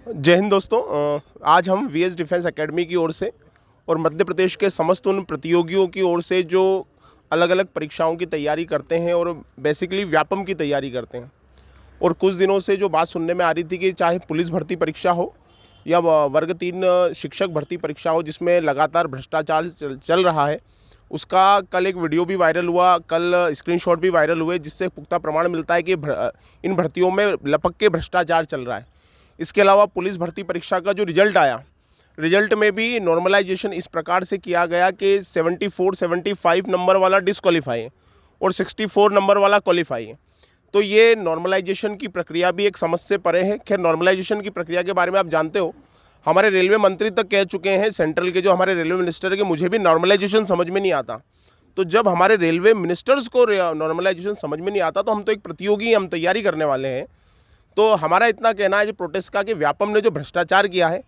जय हिंद दोस्तों। आज हम वीएस डिफेंस एकेडमी की ओर से और मध्य प्रदेश के समस्त उन प्रतियोगियों की ओर से जो अलग अलग परीक्षाओं की तैयारी करते हैं और बेसिकली व्यापम की तैयारी करते हैं, और कुछ दिनों से जो बात सुनने में आ रही थी कि चाहे पुलिस भर्ती परीक्षा हो या वर्ग 3 शिक्षक भर्ती परीक्षा हो जिसमें लगातार भ्रष्टाचार चल रहा है, उसका कल एक वीडियो भी वायरल हुआ, कल स्क्रीनशॉट भी वायरल हुए, जिससे पुख्ता प्रमाण मिलता है कि इन भर्तियों में लपक के भ्रष्टाचार चल रहा है। इसके अलावा पुलिस भर्ती परीक्षा का जो रिजल्ट आया, रिजल्ट में भी नॉर्मलाइजेशन इस प्रकार से किया गया कि 74-75 नंबर वाला डिसक्वालीफाई है और 64 नंबर वाला क्वालिफाई है। तो ये नॉर्मलाइजेशन की प्रक्रिया भी एक समझ से परे है। खैर, नॉर्मलाइजेशन की प्रक्रिया के बारे में आप जानते हो, हमारे रेलवे मंत्री तक कह चुके हैं, सेंट्रल के जो हमारे रेलवे मिनिस्टर है, कि मुझे भी नॉर्मलाइजेशन समझ में नहीं आता। तो जब हमारे रेलवे मिनिस्टर्स को नॉर्मलाइजेशन समझ में नहीं आता, तो हम तो एक प्रतियोगी, हम तैयारी करने वाले हैं। तो हमारा इतना कहना है जो प्रोटेस्ट का, कि व्यापम ने जो भ्रष्टाचार किया है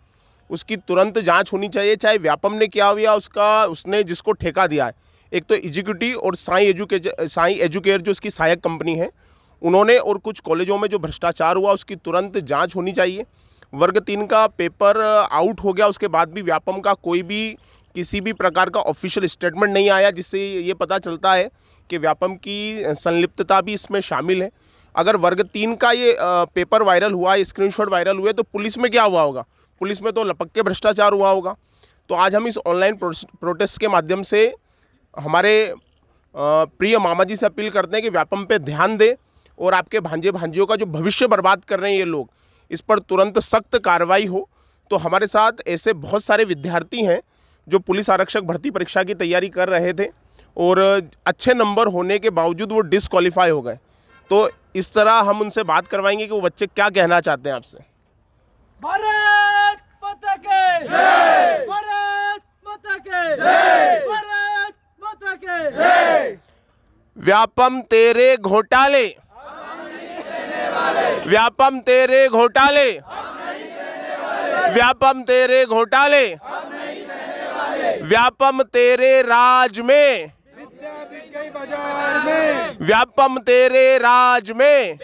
उसकी तुरंत जांच होनी चाहिए, चाहे व्यापम ने किया हो या उसने जिसको ठेका दिया है। एक तो एग्जीक्यूटिव और साई एजुकेयर जो उसकी सहायक कंपनी है, उन्होंने, और कुछ कॉलेजों में जो भ्रष्टाचार हुआ उसकी तुरंत जांच होनी चाहिए। वर्ग 3 का पेपर आउट हो गया, उसके बाद भी व्यापम का कोई भी किसी भी प्रकार का ऑफिशियल स्टेटमेंट नहीं आया, जिससे ये पता चलता है कि व्यापम की संलिप्तता भी इसमें शामिल है। अगर वर्ग 3 का ये पेपर वायरल हुआ, स्क्रीनशॉट वायरल हुए, तो पुलिस में क्या हुआ होगा? पुलिस में तो लपक के भ्रष्टाचार हुआ होगा। तो आज हम इस ऑनलाइन प्रोटेस्ट के माध्यम से हमारे प्रिय मामा जी से अपील करते हैं कि व्यापम पे ध्यान दें, और आपके भांजे भांजियों का जो भविष्य बर्बाद कर रहे हैं ये लोग, इस पर तुरंत सख्त कार्रवाई हो। तो हमारे साथ ऐसे बहुत सारे विद्यार्थी हैं जो पुलिस आरक्षक भर्ती परीक्षा की तैयारी कर रहे थे और अच्छे नंबर होने के बावजूद वो डिसक्वालीफाई हो गए। तो इस तरह हम उनसे बात करवाएंगे कि वो बच्चे क्या कहना चाहते हैं आपसे। भारत माता की जय, भारत माता की जय, भारत माता की जय। व्यापम तेरे घोटाले, व्यापम तेरे घोटाले, व्यापम तेरे घोटाले, व्यापम तेरे राज में, व्यापम तेरे राज में,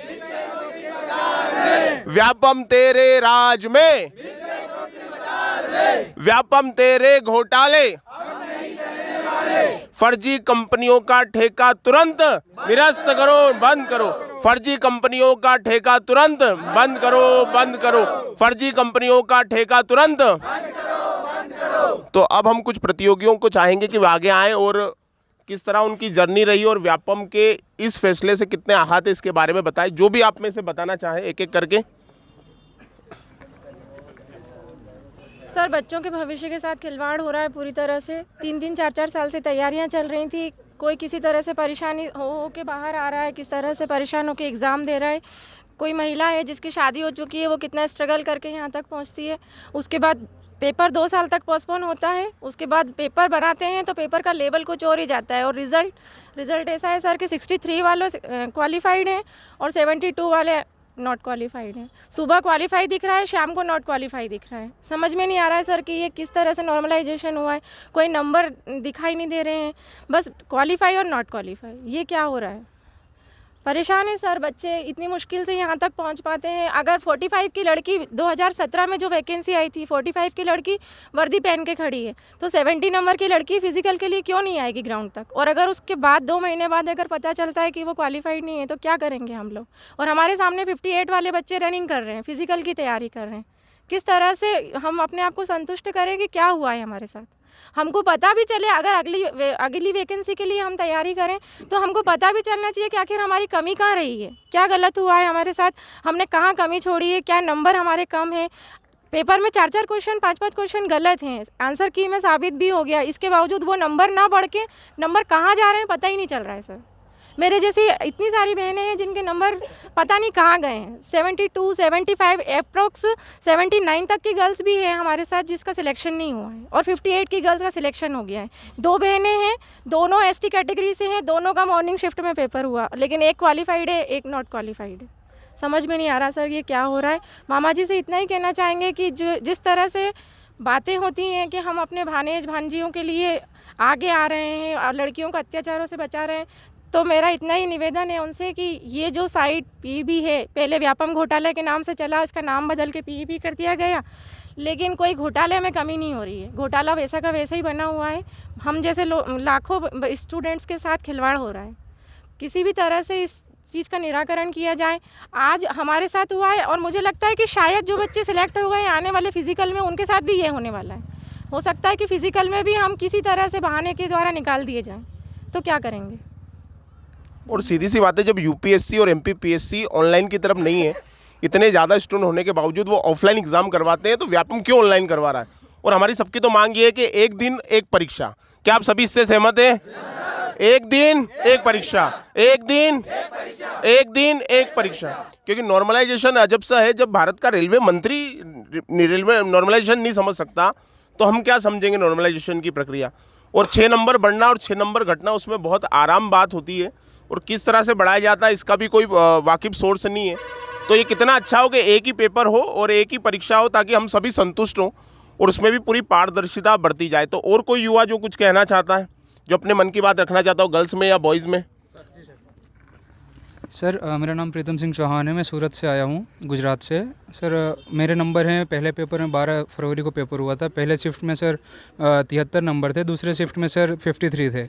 व्यापम तेरे राज में, व्यापम तेरे घोटाले, फर्जी कंपनियों का ठेका तुरंत निरस्त करो, बंद करो। फर्जी कंपनियों का ठेका तुरंत बंद करो, बंद करो। फर्जी कंपनियों का ठेका तुरंत बंद करो। तो अब हम कुछ प्रतियोगियों को चाहेंगे कि वे आगे आएं और किस तरह उनकी जर्नी रही और व्यापम के इस फैसले से कितने आहत है इसके बारे में बताएं। जो भी आप में से बताना चाहें, एक एक करके। सर, बच्चों के भविष्य के साथ खिलवाड़ हो रहा है पूरी तरह से। 3-3, 4-4 साल से तैयारियां चल रही थी, कोई किसी तरह से परेशानी हो के बाहर आ रहा है, किस तरह से परेशान होकर एग्ज़ाम दे रहा है। कोई महिला है जिसकी शादी हो चुकी है, वो कितना स्ट्रगल करके यहाँ तक पहुँचती है। उसके बाद पेपर 2 साल तक पोस्टपोन होता है, उसके बाद पेपर बनाते हैं तो पेपर का लेवल कुछ और ही जाता है, और रिज़ल्ट ऐसा है सर कि 63 वाले क्वालिफाइड हैं और 72 वाले नॉट क्वालिफाइड हैं। सुबह क्वालिफाई दिख रहा है, शाम को नॉट क्वालिफाई दिख रहा है। समझ में नहीं आ रहा है सर कि ये किस तरह से नॉर्मलाइजेशन हुआ है। कोई नंबर दिखाई नहीं दे रहे हैं, बस क्वालिफाई और नॉट क्वालिफाई। ये क्या हो रहा है? परेशान है सर, बच्चे इतनी मुश्किल से यहाँ तक पहुँच पाते हैं। अगर 45 की लड़की 2017 में जो वैकेंसी आई थी, 45 की लड़की वर्दी पहन के खड़ी है, तो 70 नंबर की लड़की फिजिकल के लिए क्यों नहीं आएगी ग्राउंड तक? और अगर उसके बाद 2 महीने बाद अगर पता चलता है कि वो क्वालिफाइड नहीं है, तो क्या करेंगे हम लोग? और हमारे सामने 58 वाले बच्चे रनिंग कर रहे हैं, फिजिकल की तैयारी कर रहे हैं। किस तरह से हम अपने आप को संतुष्ट करें कि क्या हुआ है हमारे साथ? हमको पता भी चले, अगर अगली वैकेंसी के लिए हम तैयारी करें तो हमको पता भी चलना चाहिए कि आखिर हमारी कमी कहाँ रही है, क्या गलत हुआ है हमारे साथ, हमने कहाँ कमी छोड़ी है, क्या नंबर हमारे कम है। पेपर में 4-4 क्वेश्चन, 5-5 क्वेश्चन गलत हैं, आंसर की में साबित भी हो गया। इसके बावजूद वो नंबर ना बढ़ के नंबर कहाँ जा रहे हैं पता ही नहीं चल रहा है सर। मेरे जैसी इतनी सारी बहनें हैं जिनके नंबर पता नहीं कहाँ गए हैं। 72, 75, अप्रोक्स 79 तक की गर्ल्स भी हैं हमारे साथ जिसका सिलेक्शन नहीं हुआ है, और 58 की गर्ल्स का सिलेक्शन हो गया है। 2 बहनें हैं, दोनों एसटी कैटेगरी से हैं, दोनों का मॉर्निंग शिफ्ट में पेपर हुआ, लेकिन एक क्वालिफाइड है, एक नॉट क्वालिफाइड है। समझ में नहीं आ रहा सर ये क्या हो रहा है। मामा जी से इतना ही कहना चाहेंगे कि जिस तरह से बातें होती हैं कि हम अपने भांजियों के लिए आगे आ रहे हैं और लड़कियों को अत्याचारों से बचा रहे हैं, तो मेरा इतना ही निवेदन है उनसे कि ये जो साइट पीईबी है, पहले व्यापम घोटाले के नाम से चला, इसका नाम बदल के पीईबी कर दिया गया, लेकिन कोई घोटाले में कमी नहीं हो रही है। घोटाला वैसा का वैसा ही बना हुआ है। हम जैसे लाखों स्टूडेंट्स के साथ खिलवाड़ हो रहा है। किसी भी तरह से इस चीज़ का निराकरण किया जाए। आज हमारे साथ हुआ है और मुझे लगता है कि शायद जो बच्चे सिलेक्ट हो गए आने वाले फिजिकल में, उनके साथ भी ये होने वाला है। हो सकता है कि फिजिकल में भी हम किसी तरह से बहाने के द्वारा निकाल दिए जाएं, तो क्या करेंगे? और सीधी सी बात है, जब यूपीएससी और एमपीपीएससी ऑनलाइन की तरफ नहीं है, इतने ज़्यादा स्टूडेंट होने के बावजूद वो ऑफलाइन एग्जाम करवाते हैं, तो व्यापम क्यों ऑनलाइन करवा रहा है? और हमारी सबकी तो मांग ये है कि एक दिन एक परीक्षा। क्या आप सभी इससे सहमत हैं? एक दिन एक परीक्षा, एक दिन एक परीक्षा। क्योंकि नॉर्मलाइजेशन अजब सा है, जब भारत का रेलवे मंत्री रेलवे नॉर्मलाइजेशन नहीं समझ सकता, तो हम क्या समझेंगे नॉर्मलाइजेशन की प्रक्रिया? और 6 नंबर बढ़ना और 6 नंबर घटना, उसमें बहुत आराम बात होती है, और किस तरह से बढ़ाया जाता है इसका भी कोई वाकिफ सोर्स नहीं है। तो ये कितना अच्छा हो कि एक ही पेपर हो और एक ही परीक्षा हो, ताकि हम सभी संतुष्ट हों और उसमें भी पूरी पारदर्शिता बढ़ती जाए। तो और कोई युवा जो कुछ कहना चाहता है, जो अपने मन की बात रखना चाहता हो, गर्ल्स में या बॉयज़ में? सर मेरा नाम प्रीतम सिंह चौहान है। मैं सूरत से आया हूँ, गुजरात से। सर मेरे नंबर हैं, पहले पेपर में 12 फरवरी को पेपर हुआ था। पहले शिफ्ट में सर 73 नंबर थे, दूसरे शिफ्ट में सर 53 थे।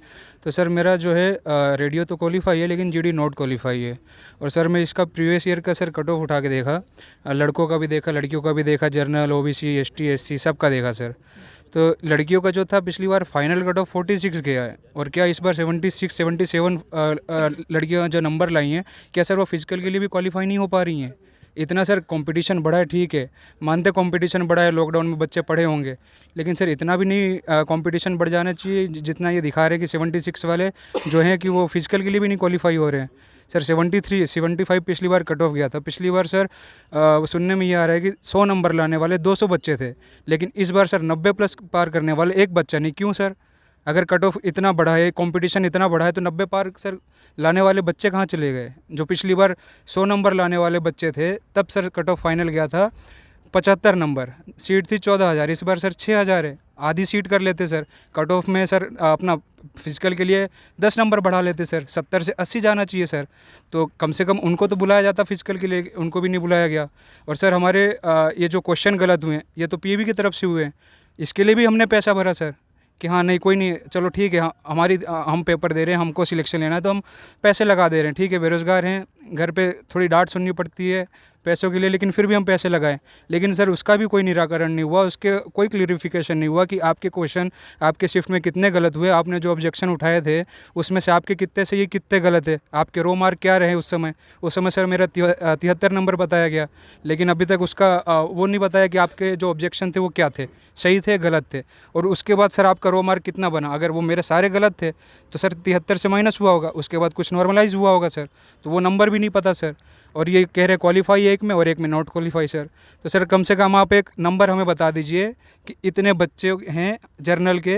तो सर मेरा जो है रेडियो तो क्वालिफाई है, लेकिन जीडी नॉट क्वालिफाई है। और सर मैं इसका प्रीवियस ईयर का सर कट ऑफ उठा के देखा, लड़कों का भी देखा, लड़कियों का भी देखा, जर्नल, ओबीसी, एसटी, एससी सब का देखा सर। तो लड़कियों का जो था पिछली बार फाइनल कट ऑफ 46 गया है, और क्या इस बार 76 77 लड़कियां जो नंबर लाई हैं, क्या सर वो फिजिकल के लिए भी क्वालिफाई नहीं हो पा रही हैं? इतना सर कंपटीशन बढ़ा है, ठीक है, मानते कंपटीशन बढ़ा है, लॉकडाउन में बच्चे पढ़े होंगे, लेकिन सर इतना भी नहीं कंपटीशन बढ़ जाना चाहिए जितना ये दिखा रहे हैं कि 76 वाले जो हैं कि वो फिजिकल के लिए भी नहीं क्वालिफाई हो रहे हैं। सर 73 75 पिछली बार कट ऑफ गया था। पिछली बार सर सुनने में ये आ रहा है कि 100 नंबर लाने वाले 200 बच्चे थे, लेकिन इस बार सर 90 प्लस पार करने वाले एक बच्चा नहीं। क्यों सर? अगर कट ऑफ इतना बढ़ा है, कंपटीशन इतना बढ़ा है, तो 90 पार सर लाने वाले बच्चे कहाँ चले गए? जो पिछली बार 100 नंबर लाने वाले बच्चे थे, तब सर कट ऑफ फाइनल गया था 75 नंबर, सीट थी 14,000, इस बार सर 6,000 है। आधी सीट कर लेते सर कट ऑफ में, सर अपना फिजिकल के लिए 10 नंबर बढ़ा लेते सर, 70 से 80 जाना चाहिए सर। तो कम से कम उनको तो बुलाया जाता फिजिकल के लिए, उनको भी नहीं बुलाया गया। और सर हमारे ये जो क्वेश्चन गलत हुए, ये तो पीएबी की तरफ से हुए हैं, इसके लिए भी हमने पैसा भरा सर कि हाँ नहीं कोई नहीं, चलो ठीक है, हम पेपर दे रहे हैं, हमको सिलेक्शन लेना है तो हम पैसे लगा दे रहे हैं, ठीक है, बेरोज़गार हैं, घर पे थोड़ी डांट सुननी पड़ती है पैसों के लिए, लेकिन फिर भी हम पैसे लगाएं। लेकिन सर उसका भी कोई निराकरण नहीं हुआ, उसके कोई क्लियरिफिकेशन नहीं हुआ कि आपके क्वेश्चन आपके शिफ्ट में कितने गलत हुए, आपने जो ऑब्जेक्शन उठाए थे उसमें से आपके कितने से ये कितने गलत है, आपके रो मार्क क्या रहे उस समय सर मेरा 73 नंबर बताया गया, लेकिन अभी तक उसका वो नहीं बताया कि आपके जो ऑब्जेक्शन थे वो क्या थे, सही थे गलत थे। और उसके बाद सर आपका रो मार्क कितना बना? अगर वो मेरे सारे गलत थे तो सर 73 से माइनस हुआ होगा, उसके बाद कुछ नॉर्मलाइज हुआ होगा सर, तो वो नंबर भी नहीं पता सर। और ये कह रहे क्वालिफाई एक में और एक में नॉट क्वालिफाई सर। तो सर कम से कम आप एक नंबर हमें बता दीजिए कि इतने बच्चे हैं जर्नल के,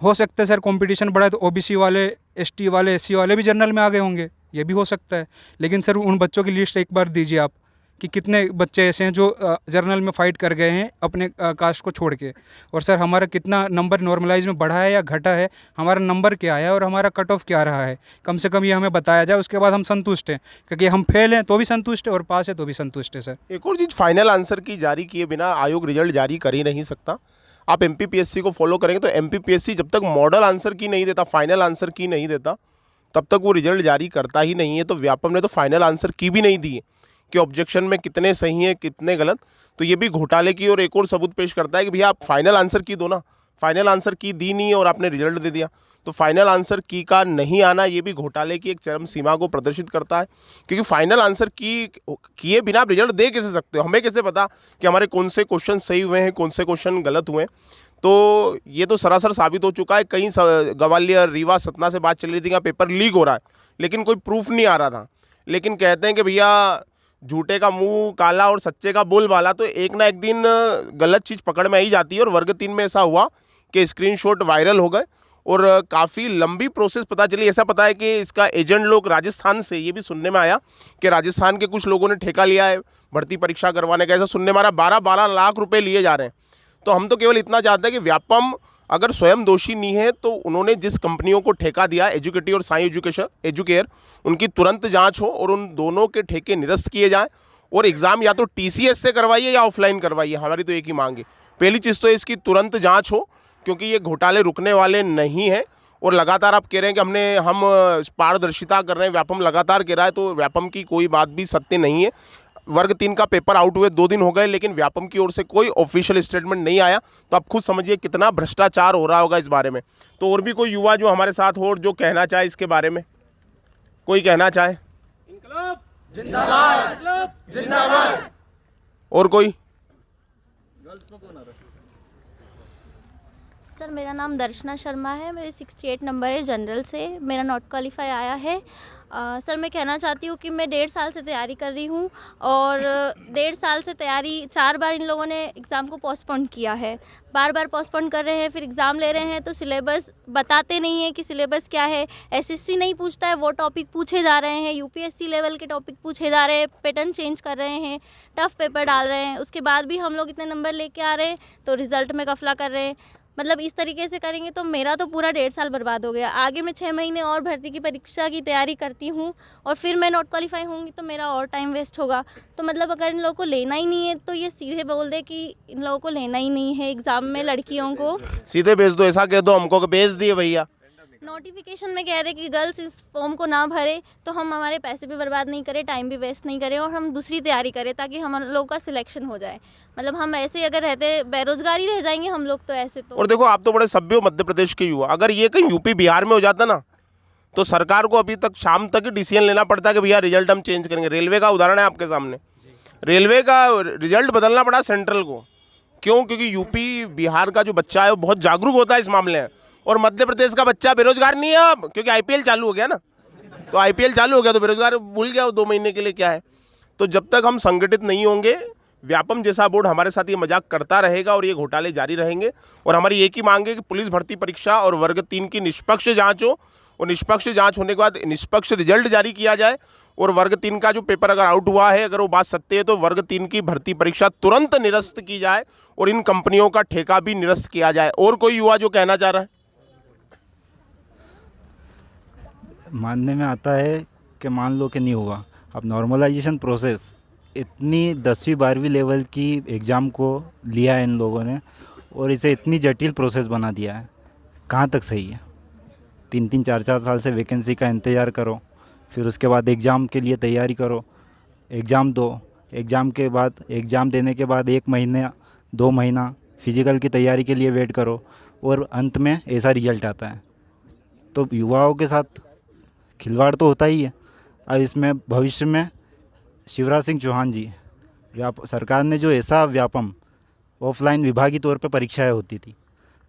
हो सकता है सर कंपटीशन बढ़ा है तो ओबीसी वाले, एसटी वाले, एससी वाले भी जर्नल में आ गए होंगे, ये भी हो सकता है। लेकिन सर उन बच्चों की लिस्ट एक बार दीजिए आप कि कितने बच्चे ऐसे हैं जो जर्नल में फ़ाइट कर गए हैं अपने कास्ट को छोड़ के। और सर हमारा कितना नंबर नॉर्मलाइज में बढ़ा है या घटा है, हमारा नंबर क्या है और हमारा कट ऑफ क्या रहा है, कम से कम ये हमें बताया जाए, उसके बाद हम संतुष्ट हैं। क्योंकि हम फेल हैं तो भी संतुष्ट है और पास है तो भी संतुष्ट है सर। एक और चीज़, फाइनल आंसर की जारी किए बिना आयोग रिजल्ट जारी कर ही नहीं सकता। आप एमपीपीएससी को फॉलो करेंगे तो एमपीपीएससी जब तक मॉडल आंसर की नहीं देता, फाइनल आंसर की नहीं देता, तब तक वो रिजल्ट जारी करता ही नहीं है। तो व्यापम ने तो फाइनल आंसर की भी नहीं दी है कि ऑब्जेक्शन में कितने सही हैं कितने गलत। तो ये भी घोटाले की और एक और सबूत पेश करता है कि भैया आप फाइनल आंसर की दो ना, फाइनल आंसर की दी नहीं और आपने रिजल्ट दे दिया। तो फाइनल आंसर की का नहीं आना ये भी घोटाले की एक चरम सीमा को प्रदर्शित करता है, क्योंकि फाइनल आंसर की किए बिना आप रिजल्ट दे कैसे सकते हो? हमें कैसे पता कि हमारे कौन से क्वेश्चन सही हुए हैं, कौन से क्वेश्चन गलत हुए हैं? तो ये तो सरासर साबित हो चुका है। कहीं ग्वालियर, रीवा, सतना से बात चल रही थी कि पेपर लीक हो रहा है, लेकिन कोई प्रूफ नहीं आ रहा था। लेकिन कहते हैं कि भैया झूठे का मुंह काला और सच्चे का बोलबाला, तो एक ना एक दिन गलत चीज़ पकड़ में आई जाती है। और वर्ग 3 में ऐसा हुआ कि स्क्रीनशॉट वायरल हो गए और काफ़ी लंबी प्रोसेस पता चली। ऐसा पता है कि इसका एजेंट लोग राजस्थान से, ये भी सुनने में आया कि राजस्थान के कुछ लोगों ने ठेका लिया है भर्ती परीक्षा करवाने का, ऐसा सुनने में आ रहा। 12-12 लाख रुपए लिए जा रहे हैं। तो हम तो केवल इतना चाहते हैं कि व्यापम अगर स्वयं दोषी नहीं है तो उन्होंने जिस कंपनियों को ठेका दिया, एजुकेटी और साई एजुकेयर, उनकी तुरंत जांच हो और उन दोनों के ठेके निरस्त किए जाएं और एग्ज़ाम या तो TCS से करवाइए या ऑफलाइन करवाइए। हमारी तो एक ही मांग है। पहली चीज़ तो इसकी तुरंत जांच हो, क्योंकि ये घोटाले रुकने वाले नहीं हैं। और लगातार आप कह रहे हैं कि हम पारदर्शिता कर रहे हैं, व्यापम लगातार कह रहा है, तो व्यापम की कोई बात भी सत्य नहीं है। वर्ग 3 का पेपर आउट हुए 2 दिन हो गए, लेकिन व्यापम की ओर से कोई ऑफिशियल स्टेटमेंट नहीं आया। तो आप खुद समझिए कितना भ्रष्टाचार हो रहा होगा इस बारे में। तो और भी कोई युवा जो हमारे साथ हो और जो कहना चाहे इसके बारे में, कोई कहना चाहे? इनकलाब जिंदाबाद, इनकलाब जिंदाबाद। और कोई? सर मेरा नाम दर्शना शर्मा है, मेरे 68 नंबर है जनरल से, मेरा नॉट क्वालिफाई आया है। सर मैं कहना चाहती हूँ कि मैं 1.5 साल से तैयारी कर रही हूँ और 1.5 साल से तैयारी 4 बार इन लोगों ने एग्ज़ाम को पोस्टपोन किया है, बार बार पोस्टपोन कर रहे हैं, फिर एग्ज़ाम ले रहे हैं तो सिलेबस बताते नहीं है कि सिलेबस क्या है। SSC नहीं पूछता है, वो टॉपिक पूछे जा रहे हैं, UPSC लेवल के टॉपिक पूछे जा रहे हैं, पैटर्न चेंज कर रहे हैं, टफ़ पेपर डाल रहे हैं, उसके बाद भी हम लोग इतने नंबर लेके आ रहे हैं तो रिज़ल्ट में गफला कर रहे हैं। मतलब इस तरीके से करेंगे तो मेरा तो पूरा 1.5 साल बर्बाद हो गया। आगे मैं 6 महीने और भर्ती की परीक्षा की तैयारी करती हूँ और फिर मैं नॉट क्वालिफाई होंगी तो मेरा और टाइम वेस्ट होगा। तो मतलब अगर इन लोगों को लेना ही नहीं है तो ये सीधे बोल दे कि इन लोगों को लेना ही नहीं है एग्ज़ाम में, लड़कियों को सीधे भेज दो, ऐसा कह दो हमको कि भेज दिए भैया। नोटिफिकेशन में कह दे कि गर्ल्स इस फॉर्म को ना भरे तो हम हमारे पैसे भी बर्बाद नहीं करें, टाइम भी वेस्ट नहीं करें और हम दूसरी तैयारी करें ताकि हम लोगों का सिलेक्शन हो जाए। मतलब हम ऐसे ही अगर रहते बेरोजगारी रह जाएंगे हम लोग तो ऐसे तो। और देखो आप तो बड़े सभ्य हो मध्य प्रदेश के युवा, अगर ये कहीं यूपी बिहार में हो जाता ना तो सरकार को अभी तक शाम तक ही डिसीजन लेना पड़ता कि भैया रिजल्ट हम चेंज करेंगे। रेलवे का उदाहरण है आपके सामने, रेलवे का रिजल्ट बदलना पड़ा सेंट्रल को। क्यों? क्योंकि यूपी बिहार का जो बच्चा है वो बहुत जागरूक होता है इस मामले में, और मध्य प्रदेश का बच्चा बेरोजगार नहीं है अब, क्योंकि IPL चालू हो गया ना। तो IPL चालू हो गया तो बेरोजगार भूल गया वो 2 महीने के लिए क्या है। तो जब तक हम संगठित नहीं होंगे, व्यापम जैसा बोर्ड हमारे साथ ये मजाक करता रहेगा और ये घोटाले जारी रहेंगे। और हमारी एक ही मांग है कि पुलिस भर्ती परीक्षा और वर्ग 3 की निष्पक्ष जांच हो, और निष्पक्ष जांच होने के बाद निष्पक्ष रिजल्ट जारी किया जाए। और वर्ग 3 का जो पेपर अगर आउट हुआ है, अगर वो बात सत्य है, तो वर्ग 3 की भर्ती परीक्षा तुरंत निरस्त की जाए और इन कंपनियों का ठेका भी निरस्त किया जाए। और कोई युवा जो कहना चाह रहा है? मानने में आता है कि मान लो कि नहीं हुआ, अब नॉर्मलाइजेशन प्रोसेस इतनी 10वीं 12वीं लेवल की एग्ज़ाम को लिया है इन लोगों ने और इसे इतनी जटिल प्रोसेस बना दिया है, कहाँ तक सही है? 3-3 4-4 साल से वैकेंसी का इंतज़ार करो, फिर उसके बाद एग्ज़ाम के लिए तैयारी करो, एग्ज़ाम दो, एग्ज़ाम के बाद एग्ज़ाम देने के बाद 1 महीना 2 महीना फिजिकल की तैयारी के लिए वेट करो और अंत में ऐसा रिजल्ट आता है। तो युवाओं के साथ खिलवाड़ तो होता ही है। अब इसमें भविष्य में शिवराज सिंह चौहान जी, सरकार ने जो ऐसा व्यापम ऑफलाइन विभागीय तौर पे परीक्षाएं होती थी,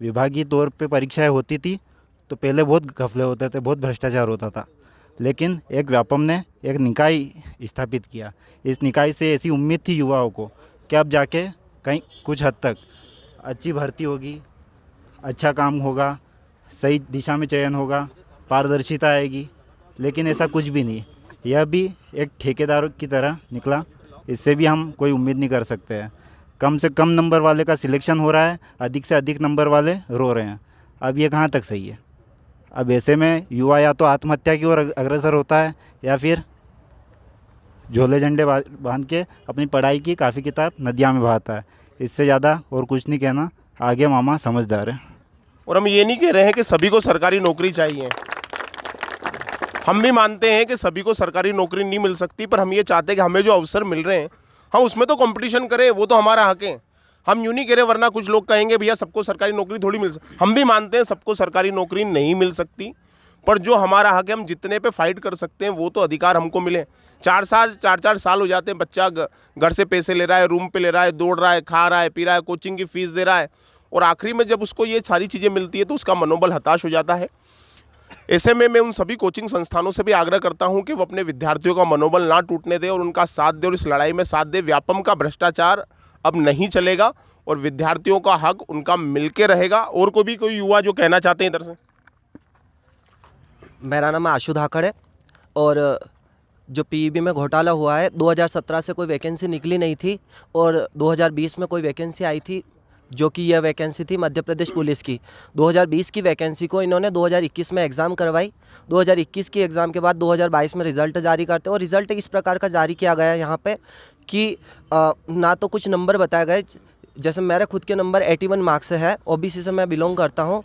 विभागीय तौर पे परीक्षाएं होती थी तो पहले बहुत घपले होते थे, बहुत भ्रष्टाचार होता था, लेकिन एक व्यापम ने एक निकाय स्थापित किया। इस निकाय से ऐसी उम्मीद थी युवाओं को कि अब जाके कहीं कुछ हद तक अच्छी भर्ती होगी, अच्छा काम होगा, सही दिशा में चयन होगा, पारदर्शिता आएगी, लेकिन ऐसा कुछ भी नहीं। यह भी एक ठेकेदार की तरह निकला, इससे भी हम कोई उम्मीद नहीं कर सकते हैं। कम से कम नंबर वाले का सिलेक्शन हो रहा है, अधिक से अधिक नंबर वाले रो रहे हैं। अब ये कहाँ तक सही है? अब ऐसे में युवा या तो आत्महत्या की ओर अग्रसर होता है या फिर झोले झंडे बांध के अपनी पढ़ाई की काफ़ी किताब नदियाँ में बहाता है। इससे ज़्यादा और कुछ नहीं कहना, आगे मामा समझदार है। और हम ये नहीं कह रहे हैं कि सभी को सरकारी नौकरी चाहिए, हम भी मानते हैं कि सभी को सरकारी नौकरी नहीं मिल सकती, पर हम ये चाहते हैं कि हमें जो अवसर मिल रहे हैं हम उसमें तो कंपटीशन करें, वो तो हमारा हक है। हम यूँ नहीं कह रहे, वरना कुछ लोग कहेंगे भैया सबको सरकारी नौकरी थोड़ी मिल सकती। हम भी मानते हैं सबको सरकारी नौकरी नहीं मिल सकती, पर जो हमारा हक है हम जितने पे फाइट कर सकते हैं वो तो अधिकार हमको मिले। 4 साल हो जाते हैं, बच्चा घर से पैसे ले रहा है, रूम पे ले रहा है, दौड़ रहा है, खा रहा है, पी रहा है, कोचिंग की फीस दे रहा है, और आखिरी में जब उसको ये सारी चीज़ें मिलती है तो उसका मनोबल हताश हो जाता है। ऐसे में मैं उन सभी कोचिंग संस्थानों से भी आग्रह करता हूं कि वो अपने विद्यार्थियों का मनोबल ना टूटने दें और उनका साथ दें और इस लड़ाई में साथ दें। व्यापम का भ्रष्टाचार अब नहीं चलेगा और विद्यार्थियों का हक उनका मिलके रहेगा। और कोई युवा जो कहना चाहते हैं इधर से? मेरा नाम आशु धाकड़ है और जो पीईबी में घोटाला हुआ है, 2017 से कोई वैकेंसी निकली नहीं थी और 2020 में कोई वैकेंसी आई थी, जो कि यह वैकेंसी थी मध्य प्रदेश पुलिस की। 2020 की वैकेंसी को इन्होंने 2021 में एग्ज़ाम करवाई। 2021 की एग्ज़ाम के बाद 2022 में रिज़ल्ट जारी करते, और रिज़ल्ट इस प्रकार का जारी किया गया यहाँ पे कि ना तो कुछ नंबर बताए गए, जैसे मेरे खुद के नंबर 81 मार्क्स से है, ओबीसी से मैं बिलोंग करता हूँ,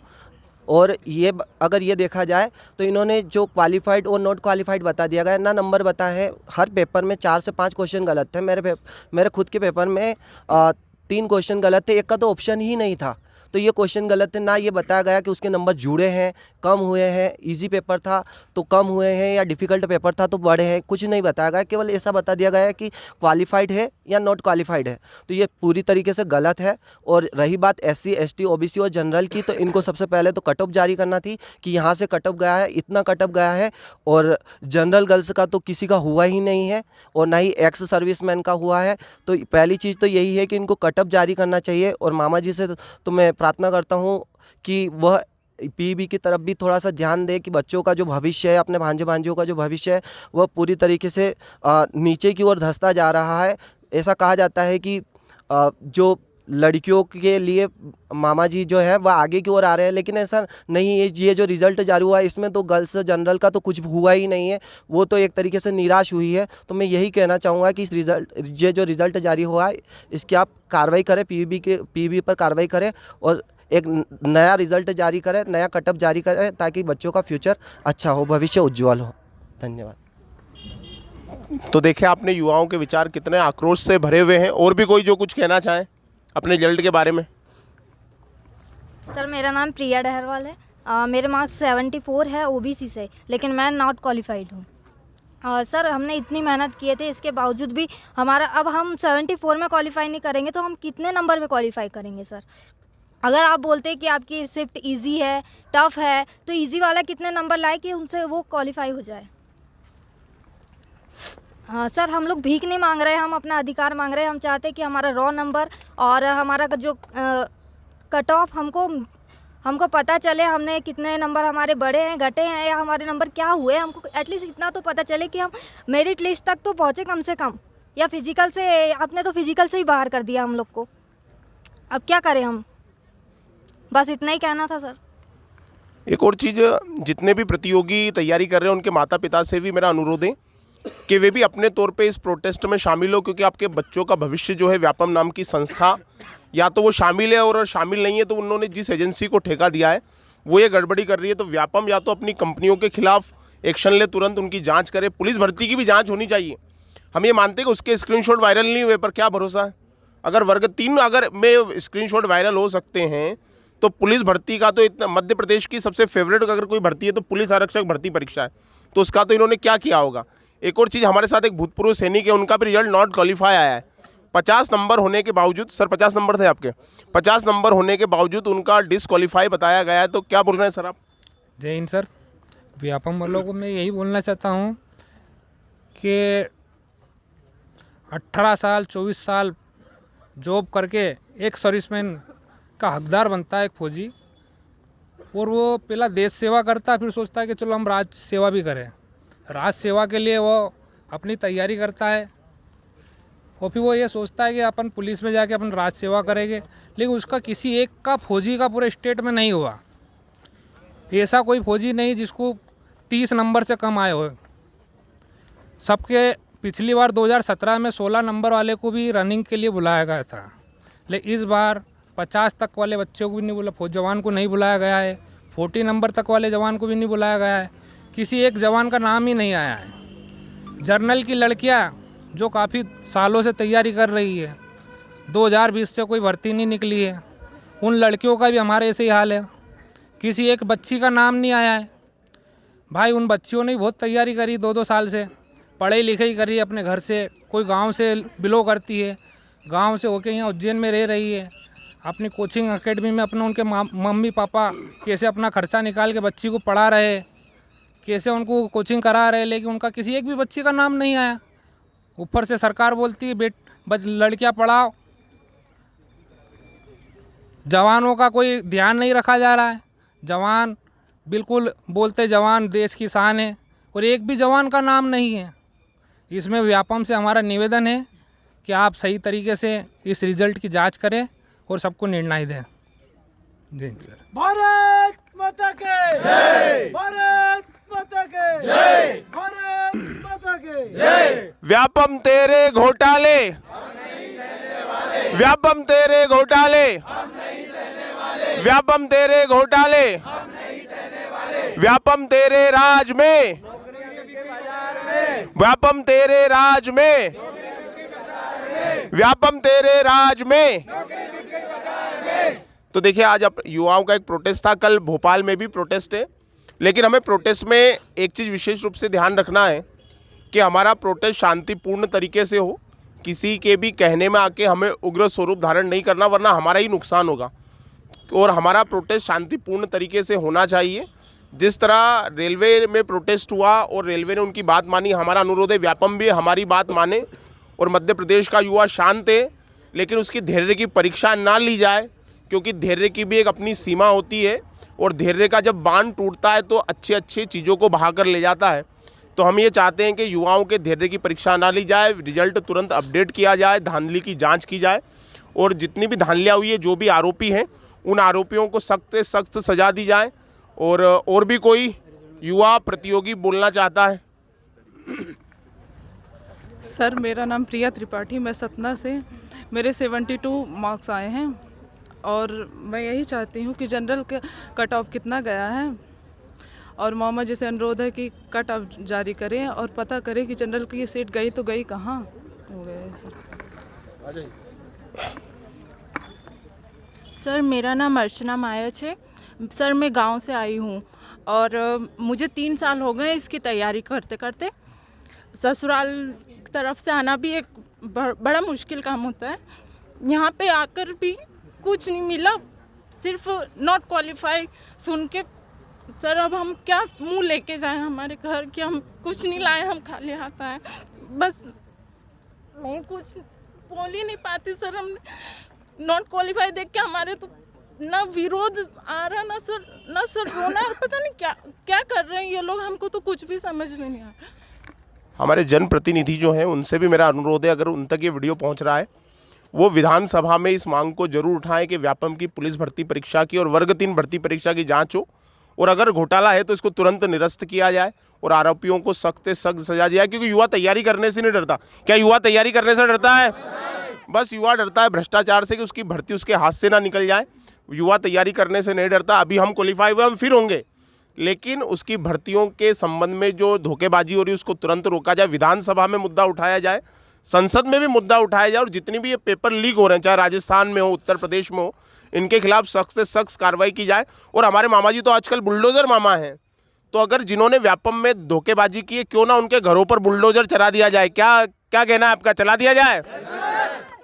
और ये अगर ये देखा जाए तो इन्होंने जो क्वालिफाइड और नॉट क्वालिफाइड बता दिया गया ना, नंबर बता है। हर पेपर में 4 से 5 क्वेश्चन गलत थे। मेरे खुद के पेपर में 3 क्वेश्चन गलत थे, एक का तो ऑप्शन ही नहीं था। तो ये क्वेश्चन गलत थे। ना ये बताया गया कि उसके नंबर जुड़े हैं, कम हुए हैं, इजी पेपर था तो कम हुए हैं, या डिफ़िकल्ट पेपर था तो बढ़े हैं, कुछ नहीं बताया गया। केवल ऐसा बता दिया गया है कि क्वालिफाइड है या नॉट क्वालिफाइड है। तो ये पूरी तरीके से गलत है। और रही बात SC, ST, OBC और जनरल की, तो इनको सबसे पहले तो कट ऑफ जारी करना थी कि यहाँ से कट ऑफ गया है, इतना कट ऑफ गया है। और जनरल गर्ल्स का तो किसी का हुआ ही नहीं है, और ना ही एक्स सर्विसमैन का हुआ है। तो पहली चीज़ तो यही है कि इनको कट ऑफ जारी करना चाहिए। और मामा जी से तो मैं प्रार्थना करता हूँ कि वह PEB की तरफ भी थोड़ा सा ध्यान दे कि बच्चों का जो भविष्य है, अपने भांजे भांजियों का जो भविष्य है, वह पूरी तरीके से नीचे की ओर धंसता जा रहा है। ऐसा कहा जाता है कि जो लड़कियों के लिए मामा जी जो है वह आगे की ओर आ रहे हैं, लेकिन ऐसा नहीं है। ये जो रिज़ल्ट जारी हुआ है इसमें तो गर्ल्स जनरल का तो कुछ हुआ ही नहीं है, वो तो एक तरीके से निराश हुई है। तो मैं यही कहना चाहूँगा कि इस ये जो रिज़ल्ट जारी हुआ है इसकी आप कार्रवाई करें, PEB पर कार्रवाई करें, और एक नया रिज़ल्ट जारी करें, नया कटअप जारी करें, ताकि बच्चों का फ्यूचर अच्छा हो, भविष्य उज्ज्वल हो। धन्यवाद। तो देखिए आपने युवाओं के विचार कितने आक्रोश से भरे हुए हैं। और भी कोई जो कुछ कहना चाहें अपने रिजल्ट के बारे में? सर मेरा नाम प्रिया डहरवाल है। मेरे मार्क्स 74 है OBC से, लेकिन मैं नॉट क्वालिफाइड हूँ। सर हमने इतनी मेहनत किए थे, इसके बावजूद भी हमारा, अब हम 74 में क्वालिफाई नहीं करेंगे तो हम कितने नंबर में क्वालिफाई करेंगे सर? अगर आप बोलते हैं कि आपकी शिफ्ट इजी है, टफ़ है, तो इजी वाला कितने नंबर लाए कि उनसे वो क्वालिफाई हो जाए? हाँ सर, हम लोग भीख नहीं मांग रहे, हम अपना अधिकार मांग रहे हैं। हम चाहते हैं कि हमारा रॉ नंबर और हमारा जो कट ऑफ हमको पता चले, हमने कितने नंबर हमारे बढ़े हैं, घटे हैं, या हमारे नंबर क्या हुए। हमको एटलीस्ट इतना तो पता चले कि हम मेरिट लिस्ट तक तो पहुँचे कम से कम। या फिजिकल से, आपने तो फिजिकल से ही बाहर कर दिया हम लोग को, अब क्या करें हम? बस इतना ही कहना था सर। एक और चीज़, जितने भी प्रतियोगी तैयारी कर रहे हैं उनके माता पिता से भी मेरा अनुरोध है कि वे भी अपने तौर पे इस प्रोटेस्ट में शामिल हो, क्योंकि आपके बच्चों का भविष्य जो है व्यापम नाम की संस्था, या तो वो शामिल है, और शामिल नहीं है तो उन्होंने जिस एजेंसी को ठेका दिया है वो ये गड़बड़ी कर रही है। तो व्यापम या तो अपनी कंपनियों के खिलाफ एक्शन ले, तुरंत उनकी जांच करे। पुलिस भर्ती की भी जांच होनी चाहिए। हम ये मानते हैं कि उसके स्क्रीनशॉट वायरल नहीं हुए, पर क्या भरोसा है? अगर वर्ग 3 अगर में स्क्रीनशॉट वायरल हो सकते हैं तो पुलिस भर्ती का तो इतना, मध्य प्रदेश की सबसे फेवरेट अगर कोई भर्ती है तो पुलिस आरक्षक भर्ती परीक्षा है, तो उसका तो इन्होंने क्या किया होगा। एक और चीज़, हमारे साथ एक भूतपूर्व सैनिक है, उनका भी रिजल्ट नॉट क्वालिफाई आया है। 50 नंबर होने के बावजूद, सर 50 नंबर थे आपके, 50 नंबर होने के बावजूद उनका डिसक्वालीफाई बताया गया है। तो क्या बोल रहे हैं सर आप? जय हिंद सर। व्यापम वालों को मैं यही बोलना चाहता हूँ कि 18 साल 24 साल जॉब करके एक सर्विसमैन का हकदार बनता है एक फौजी, और वो पहला देश सेवा करता है, फिर सोचता है कि चलो हम राज सेवा भी करें। राज सेवा के लिए वो अपनी तैयारी करता है, और फिर वो ये सोचता है कि अपन पुलिस में जाके अपन राज सेवा करेंगे, लेकिन उसका किसी एक का फौजी का पूरे स्टेट में नहीं हुआ। ऐसा कोई फौजी नहीं जिसको 30 नंबर से कम आए हो। सबके पिछली बार 2017 में 16 नंबर वाले को भी रनिंग के लिए बुलाया गया था, लेकिन इस बार 50 तक वाले बच्चों को भी नहीं बुला, फौज जवान को नहीं बुलाया गया है। 40 नंबर तक वाले जवान को भी नहीं बुलाया गया है। किसी एक जवान का नाम ही नहीं आया है। जर्नल की लड़कियां जो काफ़ी सालों से तैयारी कर रही है, 2020 से कोई भर्ती नहीं निकली है, उन लड़कियों का भी हमारे ऐसे ही हाल है। किसी एक बच्ची का नाम नहीं आया है। भाई उन बच्चियों ने बहुत तैयारी करी, 2-2 साल से पढ़ाई लिखाई करी अपने घर से, कोई गांव से बिलो करती है, गांव से होके यहाँ उज्जैन में रह रही है, अपनी कोचिंग एकेडमी में अपने उनके मम्मी पापा कैसे अपना खर्चा निकाल के बच्ची को पढ़ा रहे, कैसे उनको कोचिंग करा रहे, लेकिन उनका किसी एक भी बच्ची का नाम नहीं आया। ऊपर से सरकार बोलती है लड़कियां पढ़ाओ, जवानों का कोई ध्यान नहीं रखा जा रहा है। जवान बिल्कुल बोलते जवान देश की शान है, और एक भी जवान का नाम नहीं है। इसमें व्यापम से हमारा निवेदन है कि आप सही तरीके से इस रिज़ल्ट की जांच करें और सबको निर्णय दें। जी सर। भारत माता के जय, भारत माता के जय, भारत माता के जय। व्यापम तेरे घोटाले, व्यापम तेरे घोटाले, व्यापम तेरे घोटाले, व्यापम तेरे राज में, व्यापम तेरे राज में, व्यापम तेरे राज में। तो देखिए, आज युवाओं का एक प्रोटेस्ट था, कल भोपाल में भी प्रोटेस्ट है, लेकिन हमें प्रोटेस्ट में एक चीज़ विशेष रूप से ध्यान रखना है कि हमारा प्रोटेस्ट शांतिपूर्ण तरीके से हो, किसी के भी कहने में आके हमें उग्र स्वरूप धारण नहीं करना, वरना हमारा ही नुकसान होगा। और हमारा प्रोटेस्ट शांतिपूर्ण तरीके से होना चाहिए। जिस तरह रेलवे में प्रोटेस्ट हुआ और रेलवे ने उनकी बात मानी, हमारा अनुरोध है व्यापम भी हमारी बात माने। और मध्य प्रदेश का युवा शांत है, लेकिन उसकी धैर्य की परीक्षा ना ली जाए, क्योंकि धैर्य की भी एक अपनी सीमा होती है, और धैर्य का जब बांध टूटता है तो अच्छी अच्छी चीज़ों को बहाकर ले जाता है। तो हम ये चाहते हैं कि युवाओं के धैर्य की परीक्षा ना ली जाए, रिजल्ट तुरंत अपडेट किया जाए, धांधली की जांच की जाए, और जितनी भी धांधलियाँ हुई है, जो भी आरोपी हैं, उन आरोपियों को सख्त से सख्त सजा दी जाए। और भी कोई युवा प्रतियोगी बोलना चाहता है? सर, मेरा नाम प्रिया त्रिपाठी, मैं सतना से, मेरे 72 मार्क्स आए हैं, और मैं यही चाहती हूँ कि जनरल का कट ऑफ कितना गया है, और मामा जी से अनुरोध है कि कट ऑफ जारी करें और पता करें कि जनरल की ये सीट गई तो गई कहाँ हो गए। सर, मेरा नाम अर्चना मायच है। सर, मैं गांव से आई हूँ, और मुझे 3 साल हो गए इसकी तैयारी करते करते। ससुराल तरफ से आना भी एक बड़ा मुश्किल काम होता है। यहाँ पे आकर भी कुछ नहीं मिला, सिर्फ नॉट क्वालिफाई सुन के। सर, अब हम क्या मुंह लेके जाएं हमारे घर कि हम कुछ नहीं लाए, हम खाली हाथ आए। बस मैं कुछ बोल ही नहीं पाती सर। हम नॉट क्वालिफाई देख के हमारे तो ना विरोध आ रहा, ना सर रोना, पता नहीं क्या क्या कर रहे हैं ये लोग, हमको तो कुछ भी समझ में नहीं आ रहा। हमारे जनप्रतिनिधि जो हैं, उनसे भी मेरा अनुरोध है, अगर उन तक ये वीडियो पहुंच रहा है, वो विधानसभा में इस मांग को जरूर उठाएं कि व्यापम की पुलिस भर्ती परीक्षा की और वर्ग 3 भर्ती परीक्षा की जांच हो, और अगर घोटाला है तो इसको तुरंत निरस्त किया जाए और आरोपियों को सख्त से सख्त सजा दिया जाए। क्योंकि युवा तैयारी करने से नहीं डरता। क्या युवा तैयारी करने से डरता है? बस युवा डरता है भ्रष्टाचार से, कि उसकी भर्ती उसके हाथ से ना निकल जाए। युवा तैयारी करने से नहीं डरता। अभी हम क्वालिफाई हुए, हम फिर होंगे, लेकिन उसकी भर्तियों के संबंध में जो धोखेबाजी हो रही है उसको तुरंत रोका जाए। विधानसभा में मुद्दा उठाया जाए, संसद में भी मुद्दा उठाया जाए, और जितनी भी ये पेपर लीक हो रहे हैं, चाहे राजस्थान में हो, उत्तर प्रदेश में हो, इनके खिलाफ सख्त से सख्त कार्रवाई की जाए। और हमारे मामा जी तो आजकल बुलडोजर मामा हैं, तो अगर जिन्होंने व्यापम में धोखेबाजी की है, क्यों ना उनके घरों पर बुलडोजर चला दिया जाए। क्या कहना है आपका? चला दिया जाए?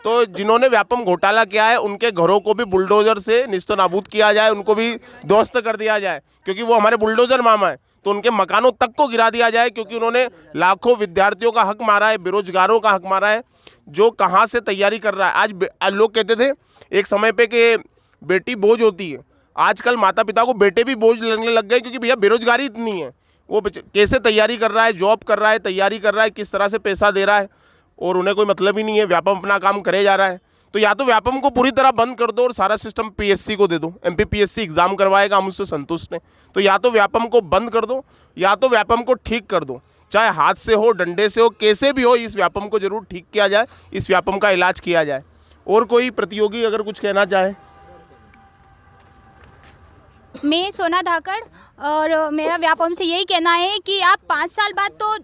तो जिन्होंने व्यापम घोटाला किया है, उनके घरों को भी बुलडोजर से निस्तो नाबूद किया जाए, उनको भी ध्वस्त कर दिया जाए, क्योंकि वो हमारे बुलडोजर मामा है। तो उनके मकानों तक को गिरा दिया जाए, क्योंकि उन्होंने लाखों विद्यार्थियों का हक मारा है, बेरोजगारों का हक मारा है, जो कहाँ से तैयारी कर रहा है। आज लोग कहते थे एक समय पे कि बेटी बोझ होती है, आजकल माता पिता को बेटे भी बोझ लगने लग गए, क्योंकि भैया बेरोजगारी इतनी है। वो कैसे तैयारी कर रहा है, जॉब कर रहा है, तैयारी कर रहा है, किस तरह से पैसा दे रहा है, और उन्हें कोई मतलब ही नहीं है। व्यापम अपना काम करे जा रहा है। तो या तो व्यापम को पूरी तरह बंद कर दो और सारा सिस्टम पीएससी को दे दो। एमपीपीएससी एग्जाम करवाएगा, हम उससे संतुष्ट हैं। तो या तो व्यापम को बंद कर दो, या तो व्यापम को ठीक कर दो, चाहे हाथ से हो, डंडे से हो, कैसे भी हो, इस व्यापम को जरूर ठीक किया जाए, इस व्यापम का इलाज किया जाए। और कोई प्रतियोगी अगर कुछ कहना चाहे? मैं सोना धाकड़, और मेरा व्यापम से यही कहना है कि आप 5 साल बाद तो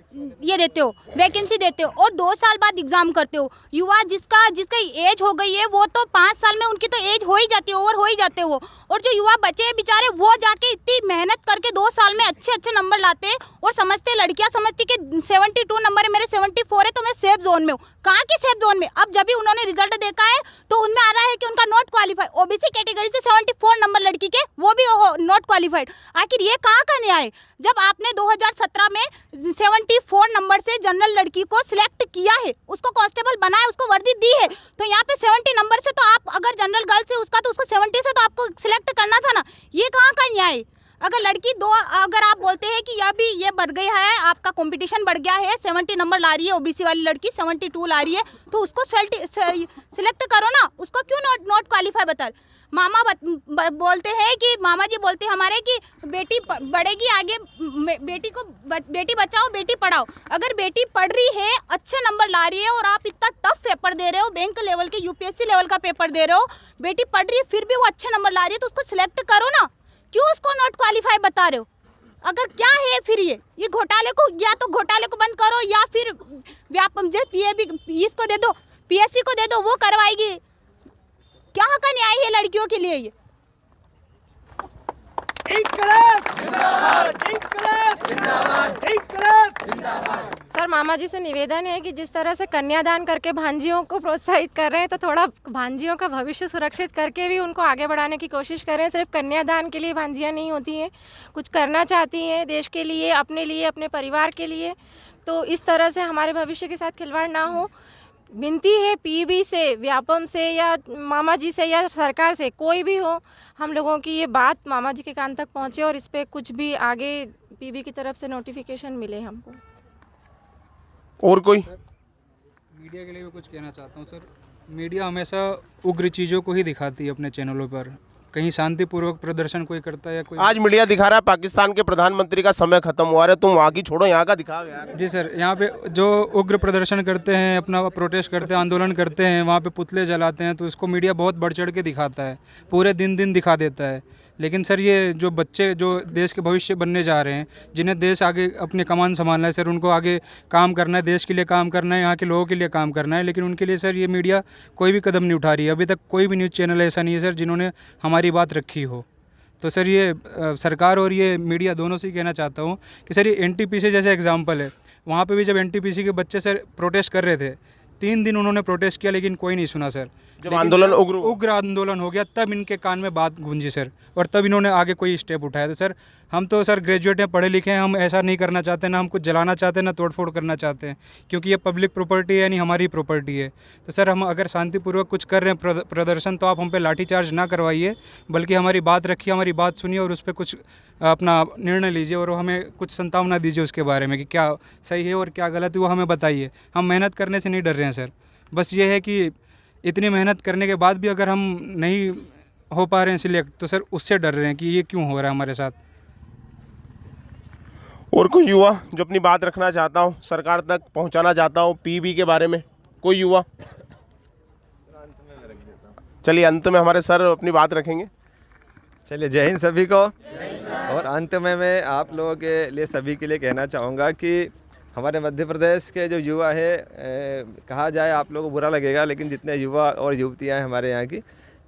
ये देते हो, वैकेंसी देते हो, और 2 साल बाद एग्ज़ाम करते हो। युवा जिसका एज हो गई है, वो तो 5 साल में उनकी तो एज हो ही जाती है, ओवर हो ही जाते हो। और जो युवा बचे हैं बेचारे, वो जाके इतनी मेहनत करके 2 साल में अच्छे अच्छे नंबर लाते हैं, और समझते, लड़कियाँ समझती कि 72 नंबर है, मेरे 74 है, तो मैं सेफ जोन में हूँ। कहाँ की सेफ जोन में? अब जब भी उन्होंने रिजल्ट देखा है तो उनमें आ रहा है कि उनका नॉट क्वालिफाई। ओबीसी कैटेगरी से 74 नंबर लड़की के, वो भी नॉट क्वालिफाइड। आखिर ये कहाँ का न्याय? जब आपने 2017 में 74 नंबर से जनरल लड़की को सिलेक्ट किया है, उसको कांस्टेबल बनाया, उसको वर्दी दी है, तो यहाँ पे 70 नंबर से तो आप, अगर जनरल गर्ल से उसका, तो उसको 70 से तो आपको सिलेक्ट करना था ना। ये कहाँ का न्याय? अगर लड़की अगर आप बोलते हैं कि ये बढ़ गया है, आपका कंपटीशन बढ़ गया है, 70 नंबर ला रही है ओबीसी वाली लड़की, 72 ला रही है, तो उसको सिलेक्ट करो ना। उसको क्यों नॉट क्वालिफाई बता रहे। मामा बोलते हैं कि मामा जी बोलते हैं हमारे कि बेटी बढ़ेगी आगे, बेटी बचाओ बेटी पढ़ाओ। अगर बेटी पढ़ रही है, अच्छे नंबर ला रही है और आप इतना टफ पेपर दे रहे हो, बैंक लेवल के यूपीएससी लेवल का पेपर दे रहे हो, बेटी पढ़ रही है फिर भी वो अच्छे नंबर ला रही है, तो उसको सिलेक्ट करो ना, क्यों उसको नॉट क्वालिफाई बता रहे हो? अगर क्या है फिर ये घोटाले को, या तो घोटाले को बंद करो या फिर व्यापम इसको दे दो, पीएससी को दे दो, वो करवाएगी। क्या का न्याय है लड़कियों के लिए ये? सर मामा जी से निवेदन है कि जिस तरह से कन्यादान करके भांजियों को प्रोत्साहित कर रहे हैं, तो थोड़ा भांजियों का भविष्य सुरक्षित करके भी उनको आगे बढ़ाने की कोशिश करें। सिर्फ कन्यादान के लिए भांजियाँ नहीं होती हैं, कुछ करना चाहती हैं देश के लिए, अपने परिवार के लिए। तो इस तरह से हमारे भविष्य के साथ खिलवाड़ ना हो। विनती है पीबी से, व्यापम से, या मामा जी से, या सरकार से, कोई भी हो, हम लोगों की ये बात मामा जी के कान तक पहुँचे और इस पर कुछ भी आगे पीबी की तरफ से नोटिफिकेशन मिले हमको। और कोई? मीडिया के लिए भी कुछ कहना चाहता हूँ सर। मीडिया हमेशा उग्र चीज़ों को ही दिखाती है अपने चैनलों पर, कहीं शांतिपूर्वक प्रदर्शन कोई करता है या कोई। आज मीडिया दिखा रहा है पाकिस्तान के प्रधानमंत्री का समय खत्म हुआ है, तुम वहाँ की छोड़ो, यहाँ का दिखा यार। जी सर, यहाँ पे जो उग्र प्रदर्शन करते हैं, अपना प्रोटेस्ट करते हैं, आंदोलन करते हैं, वहाँ पे पुतले जलाते हैं, तो इसको मीडिया बहुत बढ़ चढ़ के दिखाता है, पूरे दिन दिखा देता है। लेकिन सर ये जो बच्चे जो देश के भविष्य बनने जा रहे हैं, जिन्हें देश आगे अपने कमान संभालना है सर, उनको आगे काम करना है, देश के लिए काम करना है, यहाँ के लोगों के लिए काम करना है, लेकिन उनके लिए सर ये मीडिया कोई भी कदम नहीं उठा रही है। अभी तक कोई भी न्यूज़ चैनल ऐसा नहीं है सर जिन्होंने हमारी बात रखी हो। तो सर ये सरकार और ये मीडिया दोनों से ही कहना चाहता हूँ कि सर ये एनटीपीसी जैसे एग्जाम्पल है, वहाँ पर भी जब एनटीपीसी के बच्चे सर प्रोटेस्ट कर रहे थे, 3 दिन उन्होंने प्रोटेस्ट किया, लेकिन कोई नहीं सुना सर। जब आंदोलन उग्र आंदोलन हो गया, तब इनके कान में बात गूंजी सर, और तब इन्होंने आगे कोई स्टेप उठाया। तो सर हम तो सर ग्रेजुएट हैं, पढ़े लिखे हैं, हम ऐसा नहीं करना चाहते, ना हम कुछ जलाना चाहते हैं, ना तोड़फोड़ करना चाहते हैं, क्योंकि ये पब्लिक प्रॉपर्टी है, यानी हमारी प्रॉपर्टी है। तो सर हम अगर शांतिपूर्वक कुछ कर रहे हैं प्रदर्शन, तो आप हम पे लाठीचार्ज ना करवाइए, बल्कि हमारी बात रखिए, हमारी बात सुनिए और उस पर कुछ अपना निर्णय लीजिए, और हमें कुछ संतावना दीजिए उसके बारे में कि क्या सही है और क्या गलत है, वो हमें बताइए। हम मेहनत करने से नहीं डर रहे हैं सर, बस ये है कि इतनी मेहनत करने के बाद भी अगर हम नहीं हो पा रहे हैं सिलेक्ट, तो सर उससे डर रहे हैं कि ये क्यों हो रहा है हमारे साथ। और कोई युवा जो अपनी बात रखना चाहता हूँ, सरकार तक पहुँचाना चाहता हूँ पीबी के बारे में, कोई युवा? चलिए अंत में हमारे सर अपनी बात रखेंगे। चलिए, जय हिंद सभी को। और अंत में मैं आप लोगों के लिए, सभी के लिए कहना चाहूँगा कि हमारे मध्य प्रदेश के जो युवा है, कहा जाए आप लोगों को बुरा लगेगा, लेकिन जितने युवा और युवतियाँ हैं हमारे यहाँ की,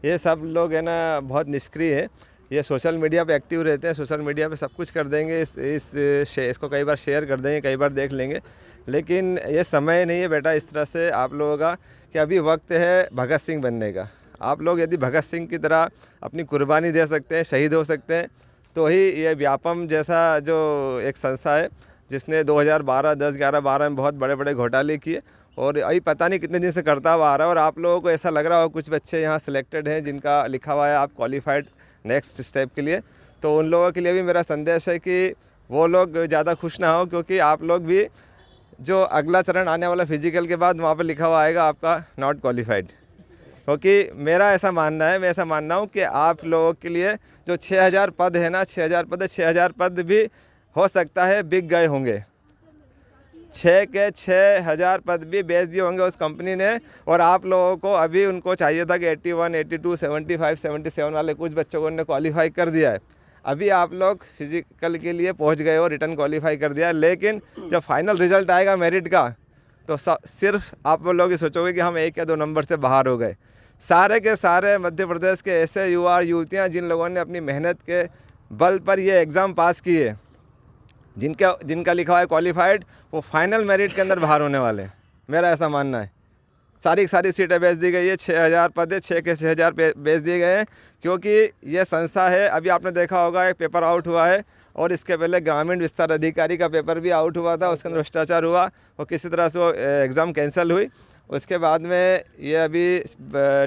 ये सब लोग है ना बहुत निष्क्रिय है। ये सोशल मीडिया पे एक्टिव रहते हैं, सोशल मीडिया पे सब कुछ कर देंगे, इसको कई बार शेयर कर देंगे, कई बार देख लेंगे, लेकिन ये समय नहीं है बेटा इस तरह से आप लोगों का कि अभी वक्त है भगत सिंह बनने का। आप लोग यदि भगत सिंह की तरह अपनी कुर्बानी दे सकते हैं, शहीद हो सकते हैं, तो ही ये व्यापम जैसा जो एक संस्था है जिसने 2012, 10, 11, 12 में बहुत बड़े बड़े घोटाले किए, और अभी पता नहीं कितने दिन से करता हुआ आ रहा है, और आप लोगों को ऐसा लग रहा हो कुछ बच्चे यहाँ सिलेक्टेड हैं जिनका लिखा हुआ है आप क्वालिफाइड नेक्स्ट स्टेप के लिए, तो उन लोगों के लिए भी मेरा संदेश है कि वो लोग ज़्यादा खुश ना हो, क्योंकि आप लोग भी जो अगला चरण आने वाला फिजिकल के बाद वहाँ पर लिखा हुआ आएगा आपका नॉट क्वालिफाइड। क्योंकि मेरा ऐसा मानना है, मैं ऐसा मानना हूँ कि आप लोगों के लिए जो 6000 पद है ना, 6000 पद है, 6000 पद भी हो सकता है बिक गए होंगे, 6 के 6000 पद भी बेच दिए होंगे उस कंपनी ने, और आप लोगों को अभी उनको चाहिए था कि 81, 82, 75, 77 वाले कुछ बच्चों को उन्होंने क्वालिफाई कर दिया है। अभी आप लोग फिजिकल के लिए पहुंच गए हो, रिटर्न क्वालिफाई कर दिया है, लेकिन जब फाइनल रिजल्ट आएगा मेरिट का, तो सिर्फ आप लोग ये सोचोगे कि हम 1 या 2 नंबर से बाहर हो गए। सारे के सारे मध्य प्रदेश के ऐसे युवा और युवतियाँ जिन लोगों ने अपनी मेहनत के बल पर ये एग्ज़ाम पास किए, जिनका लिखा हुआ है क्वालिफाइड, वो फाइनल मेरिट के अंदर बाहर होने वाले हैं, मेरा ऐसा मानना है। सारी सीटें बेच दी गई है, 6000 पद है, 6 के 6000 बेच दिए गए हैं, क्योंकि ये संस्था है। अभी आपने देखा होगा एक पेपर आउट हुआ है, और इसके पहले ग्रामीण विस्तार अधिकारी का पेपर भी आउट हुआ था, उसके अंदर भ्रष्टाचार हुआ और किसी तरह से वो एग्ज़ाम कैंसिल हुई। उसके बाद में ये अभी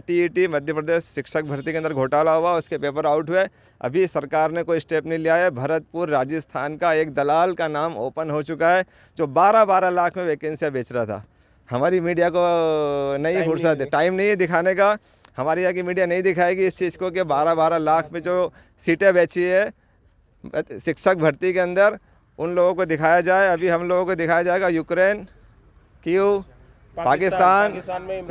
टीईटी मध्य प्रदेश शिक्षक भर्ती के अंदर घोटाला हुआ, उसके पेपर आउट हुए। अभी सरकार ने कोई स्टेप नहीं लिया है। भरतपुर राजस्थान का एक दलाल का नाम ओपन हो चुका है, जो 12-12 लाख में वैकेंसियाँ बेच रहा था। हमारी मीडिया को नहीं फुर्सत है, टाइम नहीं है दिखाने का। हमारे यहाँ की मीडिया नहीं दिखाएगी इस चीज़ को कि 12-12 लाख में जो सीटें बेची है शिक्षक भर्ती के अंदर, उन लोगों को दिखाया जाए। अभी हम लोगों को दिखाया जाएगा यूक्रेन, कीव, पाकिस्तान,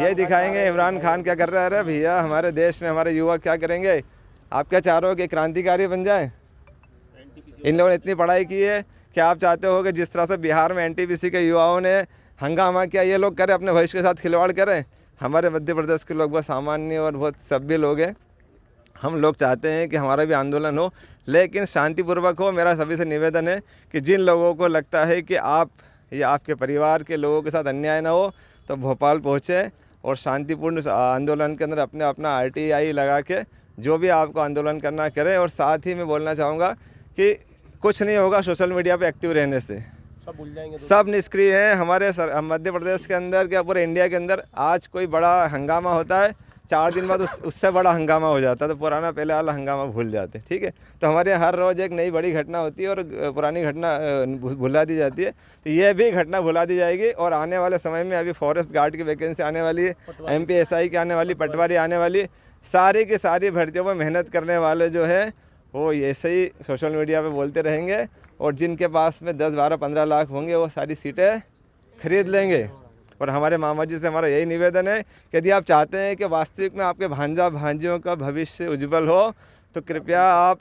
ये दिखाएंगे इमरान खान क्या कर रहा है। अरे भैया, हमारे देश में हमारे युवा क्या करेंगे? आप क्या चाह रहे हो कि क्रांतिकारी बन जाए? इन लोगों ने इतनी पढ़ाई की है कि आप चाहते हो कि जिस तरह से बिहार में एनटीपीसी के युवाओं ने हंगामा किया, ये लोग करें, अपने भविष्य के साथ खिलवाड़ करें? हमारे मध्य प्रदेश के लोग बहुत सामान्य और बहुत सभ्य लोग हैं। हम लोग चाहते हैं कि हमारा भी आंदोलन हो, लेकिन शांतिपूर्वक हो। मेरा सभी से निवेदन है कि जिन लोगों को लगता है कि आप या आपके परिवार के लोगों के साथ अन्याय ना हो, तो भोपाल पहुँचे और शांतिपूर्ण आंदोलन के अंदर अपना RTI लगा के जो भी आपको आंदोलन करना करें। और साथ ही मैं बोलना चाहूँगा कि कुछ नहीं होगा सोशल मीडिया पे एक्टिव रहने से, सब भूल जाएंगे, सब निष्क्रिय हैं। हमारे मध्य प्रदेश के अंदर क्या पूरे इंडिया के अंदर आज कोई बड़ा हंगामा होता है, 4 दिन बाद उससे बड़ा हंगामा हो जाता है, तो पुराना पहले वाला हंगामा भूल जाते हैं। ठीक है, तो हमारे यहाँ हर रोज़ एक नई बड़ी घटना होती है और पुरानी घटना भुला दी जाती है। तो ये भी घटना भुला दी जाएगी। और आने वाले समय में अभी फॉरेस्ट गार्ड की वैकेंसी आने वाली है, MPSI की आने वाली, पटवारी आने वाली, सारी की सारी भर्तियों पर मेहनत करने वाले जो है वो ऐसे ही सोशल मीडिया पे बोलते रहेंगे, और जिनके पास में 10, 12, 15 लाख होंगे वो सारी सीटें खरीद लेंगे। और हमारे मामा जी से हमारा यही निवेदन है कि यदि आप चाहते हैं कि वास्तविक में आपके भांजा भांजियों का भविष्य उज्जवल हो, तो कृपया आप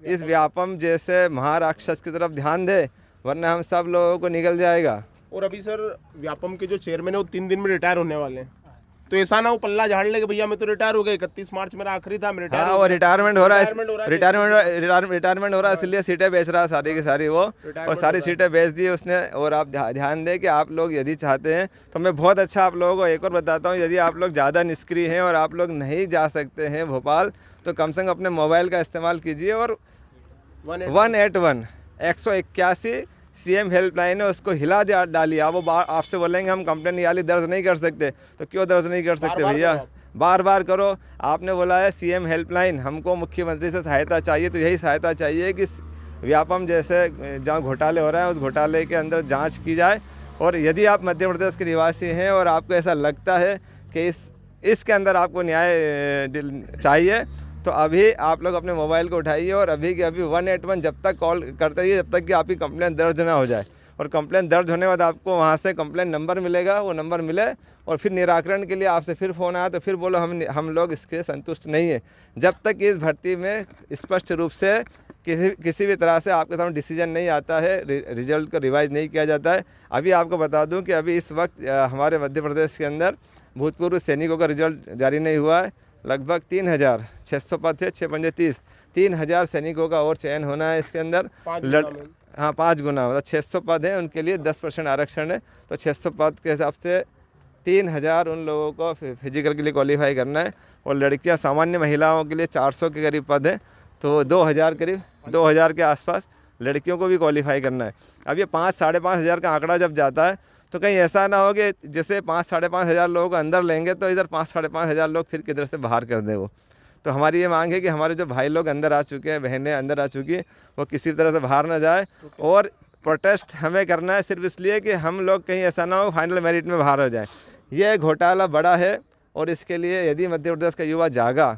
इस व्यापम जैसे महाराक्षस की तरफ ध्यान दें, वरना हम सब लोगों को निकल जाएगा। और अभी सर व्यापम के जो चेयरमैन है वो 3 दिन में रिटायर होने वाले हैं, तो ऐसा ना वो पल्ला झाड़ ले कि भैया मैं तो रिटायर हो गया, 31 मार्च मेरा आखिरी था, मैं रिटायर। हाँ, वो रिटायरमेंट हो रहा है, रिटायरमेंट हो रहा है, इसलिए सीटें बेच रहा है सारी की सारी वो, और सारी सीटें बेच दी उसने। और आप ध्यान दें कि आप लोग यदि चाहते हैं तो मैं बहुत अच्छा आप लोगों को एक और बताता हूँ, यदि आप लोग ज़्यादा निष्क्रिय हैं और आप लोग नहीं जा सकते हैं भोपाल, तो कम से कम अपने मोबाइल का इस्तेमाल कीजिए और 181 181 CM हेल्पलाइन है, उसको हिला डालिए। आप वो आपसे बोलेंगे हम कंप्लेन वाली दर्ज नहीं कर सकते, तो क्यों दर्ज नहीं कर सकते भैया? बार बार करो। आपने बोला है CM हेल्पलाइन, हमको मुख्यमंत्री से सहायता चाहिए, तो यही सहायता चाहिए कि व्यापम जैसे जहाँ घोटाले हो रहे हैं उस घोटाले के अंदर जांच की जाए। और यदि आप मध्य प्रदेश के निवासी हैं और आपको ऐसा लगता है कि इसके अंदर आपको न्याय चाहिए, तो अभी आप लोग अपने मोबाइल को उठाइए और अभी के अभी 181 जब तक कॉल करते रहिए जब तक कि आपकी कंप्लेंट दर्ज ना हो जाए। और कंप्लेंट दर्ज होने के बाद आपको वहाँ से कंप्लेंट नंबर मिलेगा, वो नंबर मिले और फिर निराकरण के लिए आपसे फिर फ़ोन आया तो फिर बोलो हम लोग इसके संतुष्ट नहीं है। जब तक इस भर्ती में स्पष्ट रूप से किसी भी तरह से आपके सामने डिसीजन नहीं आता है, रिजल्ट को रिवाइज नहीं किया जाता है। अभी आपको बता दूँ कि अभी इस वक्त हमारे मध्य प्रदेश के अंदर भूतपूर्व सैनिकों का रिजल्ट जारी नहीं हुआ है। लगभग 3600 पद थे, 6×5 3000 सैनिकों का और चयन होना है इसके अंदर। हाँ, 5 गुना, मतलब 600 पद हैं, उनके लिए 10% आरक्षण है। तो 600 पद के हिसाब से 3000 उन लोगों को फिजिकल के लिए क्वालिफाई करना है। और लड़कियां सामान्य महिलाओं के लिए 400 के करीब पद हैं, तो 2000 करीब 2000 के आसपास लड़कियों को भी क्वालिफाई करना है। अब ये 5-5.5 हज़ार का आंकड़ा जब जाता है तो कहीं ऐसा ना हो कि जैसे 5-5.5 हज़ार लोगों को अंदर लेंगे तो इधर 5-5.5 हज़ार लोग फिर किधर से बाहर कर दें वो। तो हमारी ये मांग है कि हमारे जो भाई लोग अंदर आ चुके हैं, बहनें अंदर आ चुकी हैं, वो किसी तरह से बाहर ना जाए। और प्रोटेस्ट हमें करना है सिर्फ इसलिए कि हम लोग कहीं ऐसा ना हो फाइनल मेरिट में बाहर हो जाए। ये घोटाला बड़ा है और इसके लिए यदि मध्य प्रदेश का युवा जागा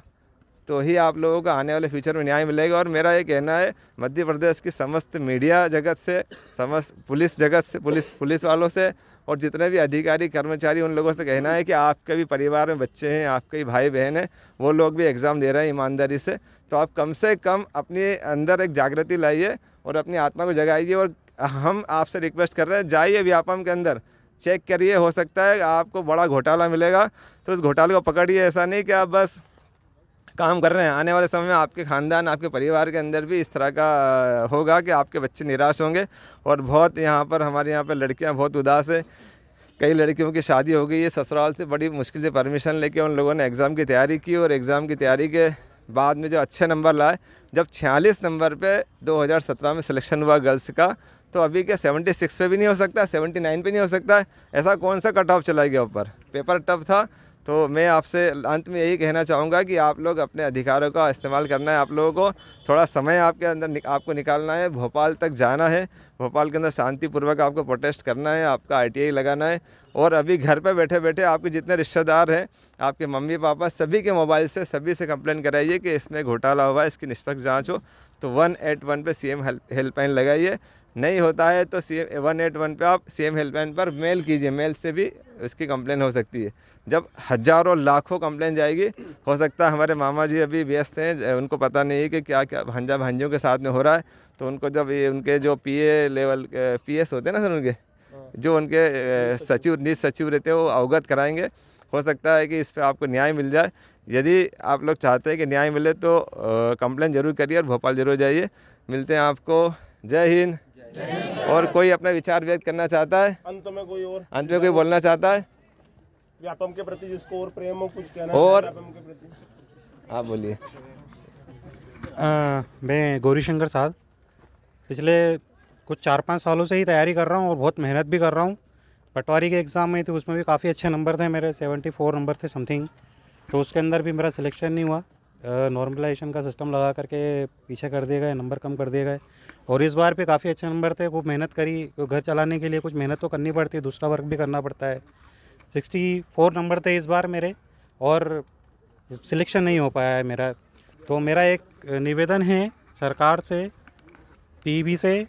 तो ही आप लोगों को आने वाले फ्यूचर में न्याय मिलेगा। और मेरा ये कहना है मध्य प्रदेश की समस्त मीडिया जगत से, समस्त पुलिस जगत से, पुलिस वालों से और जितने भी अधिकारी कर्मचारी, उन लोगों से कहना है कि आपके भी परिवार में बच्चे हैं, आपके भी भाई बहन हैं, वो लोग भी एग्ज़ाम दे रहे हैं ईमानदारी से, तो आप कम से कम अपने अंदर एक जागृति लाइए और अपनी आत्मा को जगाइए। और हम आपसे रिक्वेस्ट कर रहे हैं, जाइए व्यापम के अंदर, चेक करिए, हो सकता है आपको बड़ा घोटाला मिलेगा, तो उस घोटाले को पकड़िए। ऐसा नहीं कि आप बस काम कर रहे हैं, आने वाले समय में आपके ख़ानदान, आपके परिवार के अंदर भी इस तरह का होगा कि आपके बच्चे निराश होंगे। और बहुत यहाँ पर हमारे यहाँ पर लड़कियाँ बहुत उदास है, कई लड़कियों की शादी हो गई है, ससुराल से बड़ी मुश्किल से परमिशन लेके उन लोगों ने एग्ज़ाम की तैयारी की और एग्ज़ाम की तैयारी के बाद में जो अच्छे नंबर लाए, जब 46 नंबर पे 2017 में सिलेक्शन हुआ गर्ल्स का, तो अभी क्या 76 पे भी नहीं हो सकता, 79 पे नहीं हो सकता है? ऐसा कौन सा कट ऑफ चला गया ऊपर? पेपर टफ था तो मैं आपसे अंत में यही कहना चाहूँगा कि आप लोग अपने अधिकारों का इस्तेमाल करना है। आप लोगों को थोड़ा समय आपके अंदर आपको निकालना है, भोपाल तक जाना है, भोपाल के अंदर शांतिपूर्वक आपको प्रोटेस्ट करना है, आपका RTI लगाना है। और अभी घर पे बैठे बैठे आपके जितने रिश्तेदार हैं, आपके मम्मी पापा, सभी के मोबाइल से सभी से कंप्लेन कराइए कि इसमें घोटाला हुआ है, इसकी निष्पक्ष जाँच हो। तो 181 पे CM हेल्पलाइन लगाइए। नहीं होता है तो 181 पे आप CM हेल्पलाइन पर मेल कीजिए, मेल से भी इसकी कंप्लेन हो सकती है। जब हज़ारों लाखों कंप्लेन जाएगी, हो सकता है हमारे मामा जी अभी व्यस्त हैं, उनको पता नहीं है कि क्या क्या भांजा भांजियों के साथ में हो रहा है। तो उनको जब ये उनके जो PA लेवल PS होते हैं ना सर, उनके जो उनके सचिव निज सचिव रहते हैं वो अवगत कराएंगे। हो सकता है कि इस पर आपको न्याय मिल जाए। यदि आप लोग चाहते हैं कि न्याय मिले तो कंप्लेन ज़रूर करिए और भोपाल ज़रूर जाइए। मिलते हैं आपको। जय हिंद। और कोई अपना विचार व्यक्त करना चाहता है? अंत में कोई बोलना चाहता है व्यापम के प्रति जिसको और प्रेम हो, कुछ कहना और व्यापम के प्रति? आप बोलिए। मैं गौरीशंकर साहब पिछले कुछ 4-5 सालों से ही तैयारी कर रहा हूँ और बहुत मेहनत भी कर रहा हूँ। पटवारी के एग्ज़ाम में तो उसमें भी काफ़ी अच्छे नंबर थे मेरे, 74 नंबर थे समथिंग। तो उसके अंदर भी मेरा सिलेक्शन नहीं हुआ। नॉर्मलाइजेशन का सिस्टम लगा करके पीछे कर दिए गए, नंबर कम कर दिए गए। और इस बार पे काफ़ी अच्छे नंबर थे। खूब मेहनत करी, घर चलाने के लिए कुछ मेहनत तो करनी पड़ती है, दूसरा वर्क भी करना पड़ता है। 64 नंबर थे इस बार मेरे और सिलेक्शन नहीं हो पाया है मेरा। तो मेरा एक निवेदन है सरकार से, PEB से,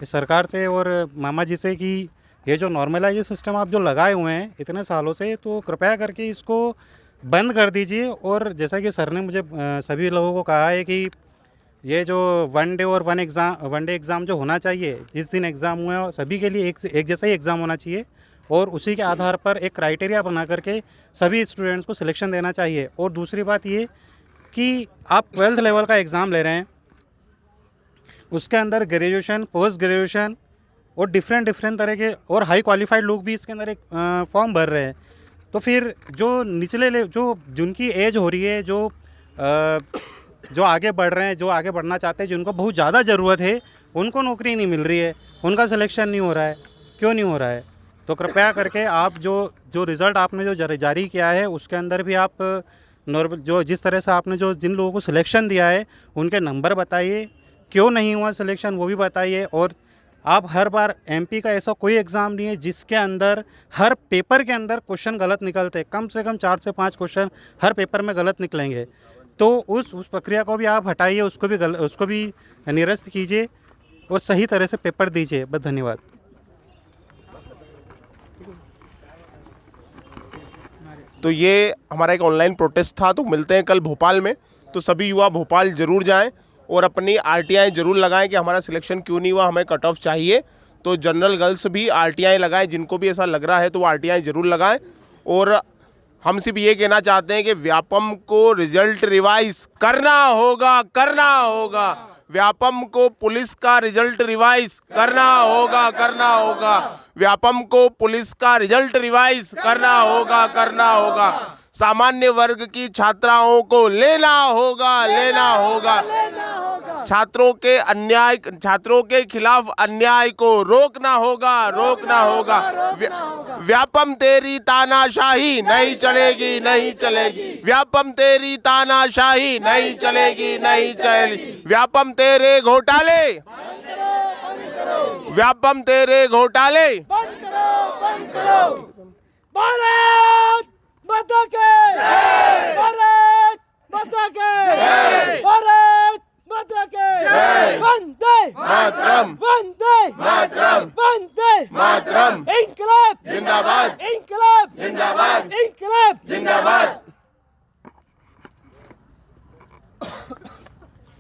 सरकार से और मामा जी से कि ये जो नॉर्मलाइजेशन सिस्टम आप जो लगाए हुए हैं इतने सालों से, तो कृपया करके इसको बंद कर दीजिए। और जैसा कि सर ने मुझे सभी लोगों को कहा है कि ये जो 1 डे और 1 डे एग्ज़ाम जो होना चाहिए, जिस दिन एग्ज़ाम हुआ है सभी के लिए एक जैसा ही एग्ज़ाम होना चाहिए और उसी के आधार पर एक क्राइटेरिया बना करके सभी स्टूडेंट्स को सिलेक्शन देना चाहिए। और दूसरी बात ये कि आप 12th लेवल का एग्ज़ाम ले रहे हैं, उसके अंदर ग्रेजुएशन, पोस्ट ग्रेजुएशन और डिफरेंट तरह के और हाई क्वालिफाइड लोग भी इसके अंदर एक फॉर्म भर रहे हैं। तो फिर जो निचले जिनकी एज हो रही है, जो आगे बढ़ रहे हैं, जो आगे बढ़ना चाहते हैं, जिनको बहुत ज़्यादा ज़रूरत है, उनको नौकरी नहीं मिल रही है, उनका सिलेक्शन नहीं हो रहा है। क्यों नहीं हो रहा है? तो कृपया करके आप जो रिज़ल्ट आपने जो जारी किया है उसके अंदर भी आप नॉर्मल जो जिस तरह से आपने जो जिन लोगों को सिलेक्शन दिया है उनके नंबर बताइए, क्यों नहीं हुआ सिलेक्शन वो भी बताइए। और आप हर बार MP का ऐसा कोई एग्ज़ाम नहीं है जिसके अंदर हर पेपर के अंदर क्वेश्चन गलत निकलते, कम से कम 4 से 5 क्वेश्चन हर पेपर में गलत निकलेंगे। तो उस प्रक्रिया को भी आप हटाइए, उसको भी निरस्त कीजिए और सही तरह से पेपर दीजिए। बस धन्यवाद। तो ये हमारा एक ऑनलाइन प्रोटेस्ट था। तो मिलते हैं कल भोपाल में। तो सभी युवा भोपाल ज़रूर जाएं और अपनी RTI ज़रूर लगाएं कि हमारा सिलेक्शन क्यों नहीं हुआ, हमें कट ऑफ चाहिए। तो जनरल गर्ल्स भी RTI लगाएं, जिनको भी ऐसा लग रहा है तो वो RTI ज़रूर लगाएं। और हम सिर्फ ये कहना चाहते हैं कि व्यापम को रिजल्ट रिवाइज करना होगा। व्यापम को पुलिस का रिजल्ट रिवाइज करना होगा। व्यापम को पुलिस का रिजल्ट रिवाइज करना होगा। सामान्य वर्ग की छात्राओं को लेना होगा। छात्रों के खिलाफ अन्याय को रोकना होगा। व्यापम तेरी तानाशाही नहीं चलेगी। व्यापम तेरी तानाशाही नहीं चलेगी। व्यापम तेरे घोटाले बंद करो। भारत माता के जय। भारत माता के जय। भारत माता के जय। वंदे मातरम। वंदे मातरम। वंदे मातरम। इंकलाब जिंदाबाद। इंकलाब जिंदाबाद। इंकलाब जिंदाबाद।